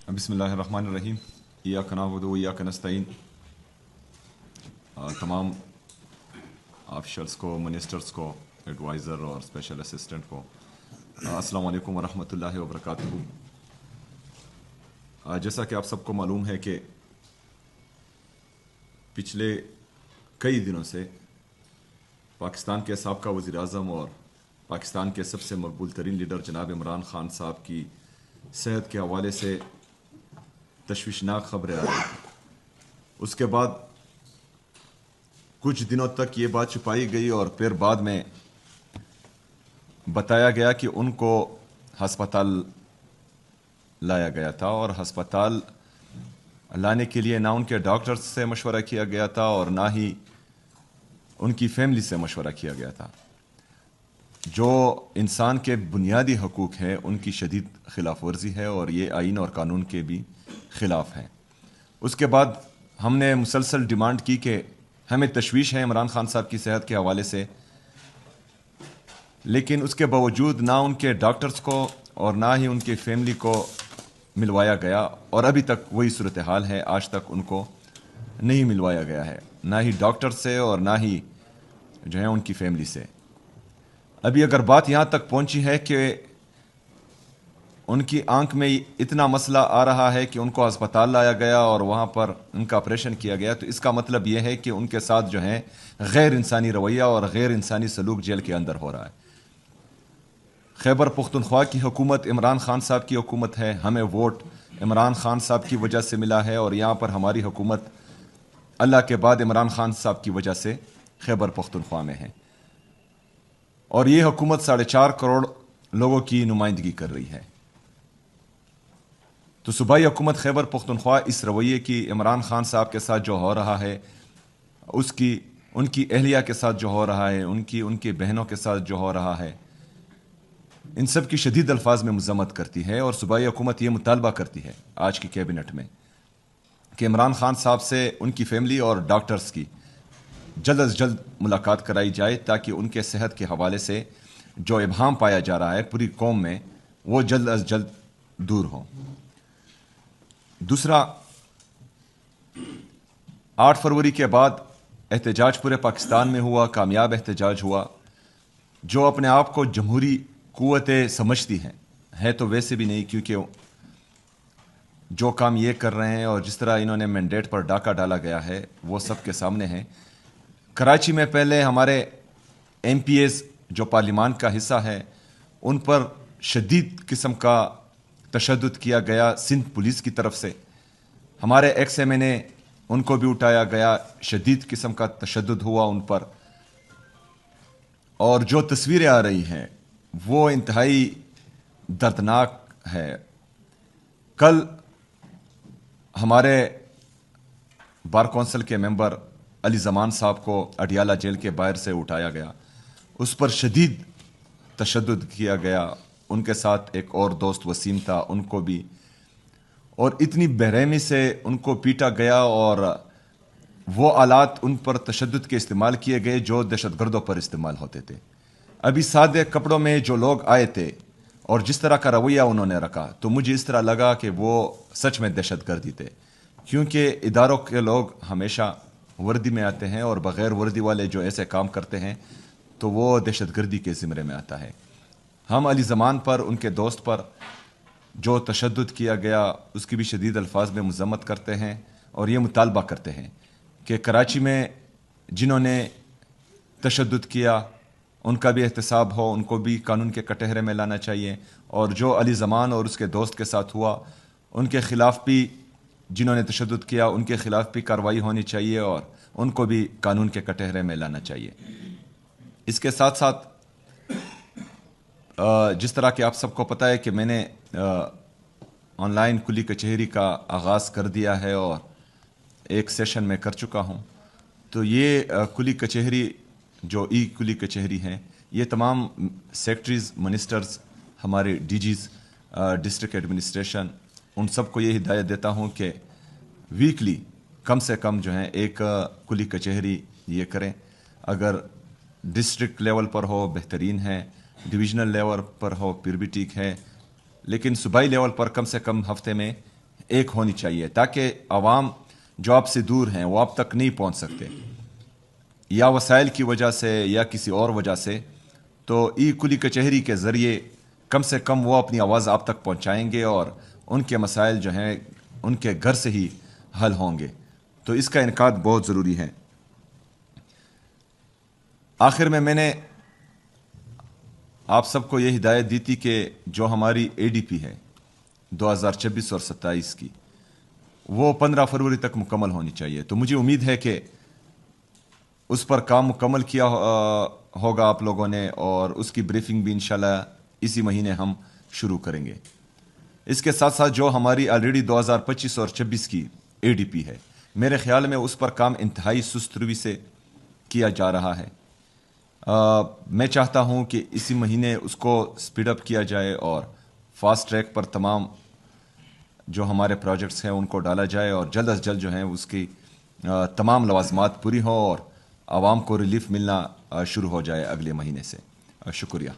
بسم اللہ الرحمن الرحیم۔ ایاک نعبد و ایاک نستعین۔ تمام آفیشلس کو، منسٹرز کو، ایڈوائزر اور اسپیشل اسسٹنٹ کو السلام علیکم ورحمۃ اللہ وبرکاتہ۔ جیسا کہ آپ سب کو معلوم ہے کہ پچھلے کئی دنوں سے پاکستان کے سابقہ وزیر اعظم اور پاکستان کے سب سے مقبول ترین لیڈر جناب عمران خان صاحب کی صحت کے حوالے سے تشویشناک خبریں آ رہی تھیں۔ اس کے بعد کچھ دنوں تک یہ بات چھپائی گئی اور پھر بعد میں بتایا گیا کہ ان کو ہسپتال لایا گیا تھا، اور ہسپتال لانے کے لیے نہ ان کے ڈاکٹرز سے مشورہ کیا گیا تھا اور نہ ہی ان کی فیملی سے مشورہ کیا گیا تھا۔ جو انسان کے بنیادی حقوق ہیں ان کی شدید خلاف ورزی ہے، اور یہ آئین اور قانون کے بھی خلاف ہے۔ اس کے بعد ہم نے مسلسل ڈیمانڈ کی کہ ہمیں تشویش ہے عمران خان صاحب کی صحت کے حوالے سے، لیکن اس کے باوجود نہ ان کے ڈاکٹرز کو اور نہ ہی ان کی فیملی کو ملوایا گیا، اور ابھی تک وہی صورتحال ہے۔ آج تک ان کو نہیں ملوایا گیا ہے، نہ ہی ڈاکٹر سے اور نہ ہی جو ہے ان کی فیملی سے۔ ابھی اگر بات یہاں تک پہنچی ہے کہ ان کی آنکھ میں اتنا مسئلہ آ رہا ہے کہ ان کو ہسپتال لایا گیا اور وہاں پر ان کا آپریشن کیا گیا، تو اس کا مطلب یہ ہے کہ ان کے ساتھ جو ہے غیر انسانی رویہ اور غیر انسانی سلوک جیل کے اندر ہو رہا ہے۔ خیبر پختونخوا کی حکومت عمران خان صاحب کی حکومت ہے، ہمیں ووٹ عمران خان صاحب کی وجہ سے ملا ہے، اور یہاں پر ہماری حکومت اللہ کے بعد عمران خان صاحب کی وجہ سے خیبر پختونخوا میں ہے، اور یہ حکومت 4.5 کروڑ لوگوں کی نمائندگی کر رہی ہے۔ تو صوبائی حکومت خیبر پختونخوا اس رویے کی عمران خان صاحب کے ساتھ جو ہو رہا ہے، ان کی اہلیہ کے ساتھ جو ہو رہا ہے، ان کی بہنوں کے ساتھ جو ہو رہا ہے، ان سب کی شدید الفاظ میں مذمت کرتی ہے، اور صوبائی حکومت یہ مطالبہ کرتی ہے آج کی کیبنٹ میں کہ عمران خان صاحب سے ان کی فیملی اور ڈاکٹرز کی جلد از جلد ملاقات کرائی جائے، تاکہ ان کے صحت کے حوالے سے جو ابہام پایا جا رہا ہے پوری قوم میں وہ جلد از جلد دور ہو۔ دوسرا، 8 فروری کے بعد احتجاج پورے پاکستان میں ہوا، کامیاب احتجاج ہوا۔ جو اپنے آپ کو جمہوری قوتیں سمجھتی ہیں تو ویسے بھی نہیں، کیونکہ جو کام یہ کر رہے ہیں اور جس طرح انہوں نے مینڈیٹ پر ڈاکہ ڈالا گیا ہے وہ سب کے سامنے ہے۔ کراچی میں پہلے ہمارے ایم پی ایز جو پارلیمان کا حصہ ہے ان پر شدید قسم کا تشدد کیا گیا سندھ پولیس کی طرف سے۔ ہمارے ایکس ایم این اے ان کو بھی اٹھایا گیا، شدید قسم کا تشدد ہوا ان پر، اور جو تصویریں آ رہی ہیں وہ انتہائی دردناک ہے۔ کل ہمارے بار کونسل کے ممبر علی زمان صاحب کو اڈیالہ جیل کے باہر سے اٹھایا گیا، اس پر شدید تشدد کیا گیا۔ ان کے ساتھ ایک اور دوست وسیم تھا، ان کو بھی، اور اتنی بےرحمی سے ان کو پیٹا گیا، اور وہ آلات ان پر تشدد کے استعمال کیے گئے جو دہشت گردوں پر استعمال ہوتے تھے۔ ابھی سادے کپڑوں میں جو لوگ آئے تھے اور جس طرح کا رویہ انہوں نے رکھا، تو مجھے اس طرح لگا کہ وہ سچ میں دہشت گردی تھے، کیونکہ اداروں کے لوگ ہمیشہ وردی میں آتے ہیں، اور بغیر وردی والے جو ایسے کام کرتے ہیں تو وہ دہشت گردی کے زمرے میں آتا ہے۔ ہم علی زمان پر، ان کے دوست پر جو تشدد کیا گیا اس کی بھی شدید الفاظ میں مذمت کرتے ہیں، اور یہ مطالبہ کرتے ہیں کہ کراچی میں جنہوں نے تشدد کیا ان کا بھی احتساب ہو، ان کو بھی قانون کے کٹہرے میں لانا چاہیے، اور جو علی زمان اور اس کے دوست کے ساتھ ہوا ان کے خلاف بھی، جنہوں نے تشدد کیا ان کے خلاف بھی کارروائی ہونی چاہیے، اور ان کو بھی قانون کے کٹہرے میں لانا چاہیے۔ اس کے ساتھ ساتھ جس طرح کہ آپ سب کو پتہ ہے کہ میں نے آن لائن کلی کچہری کا آغاز کر دیا ہے، اور ایک سیشن میں کر چکا ہوں۔ تو یہ کلی کچہری جو ای کلی کچہری ہیں، یہ تمام سیکٹریز، منسٹرز، ہمارے ڈی جیز، ڈسٹرکٹ ایڈمنسٹریشن، ان سب کو یہ ہدایت دیتا ہوں کہ ویکلی کم سے کم جو ہے ایک کلی کچہری یہ کریں۔ اگر ڈسٹرکٹ لیول پر ہو بہترین ہے، ڈویژنل لیول پر ہو پھر بھی ٹھیک ہے، لیکن صوبائی لیول پر کم سے کم ہفتے میں ایک ہونی چاہیے تاکہ عوام جو آپ سے دور ہیں وہ آپ تک نہیں پہنچ سکتے یا وسائل کی وجہ سے یا کسی اور وجہ سے، تو ای کلی کچہری کے ذریعے کم سے کم وہ اپنی آواز آپ تک پہنچائیں گے اور ان کے مسائل جو ہیں ان کے گھر سے ہی حل ہوں گے. تو اس کا انعقاد بہت ضروری ہے. آخر میں نے آپ سب کو یہ ہدایت دی تھی کہ جو ہماری اے ڈی پی ہے 2026 اور 27 کی، وہ 15 فروری تک مکمل ہونی چاہیے. تو مجھے امید ہے کہ اس پر کام مکمل کیا ہوگا آپ لوگوں نے، اور اس کی بریفنگ بھی انشاءاللہ اسی مہینے ہم شروع کریں گے. اس کے ساتھ ساتھ جو ہماری آلریڈی 2025 اور 26 کی اے ڈی پی ہے، میرے خیال میں اس پر کام انتہائی سست روی سے کیا جا رہا ہے. میں چاہتا ہوں کہ اسی مہینے اس کو سپیڈ اپ کیا جائے اور فاسٹ ٹریک پر تمام جو ہمارے پروجیکٹس ہیں ان کو ڈالا جائے اور جلد از جلد جو ہیں اس کی تمام لوازمات پوری ہوں اور عوام کو ریلیف ملنا شروع ہو جائے اگلے مہینے سے. شکریہ.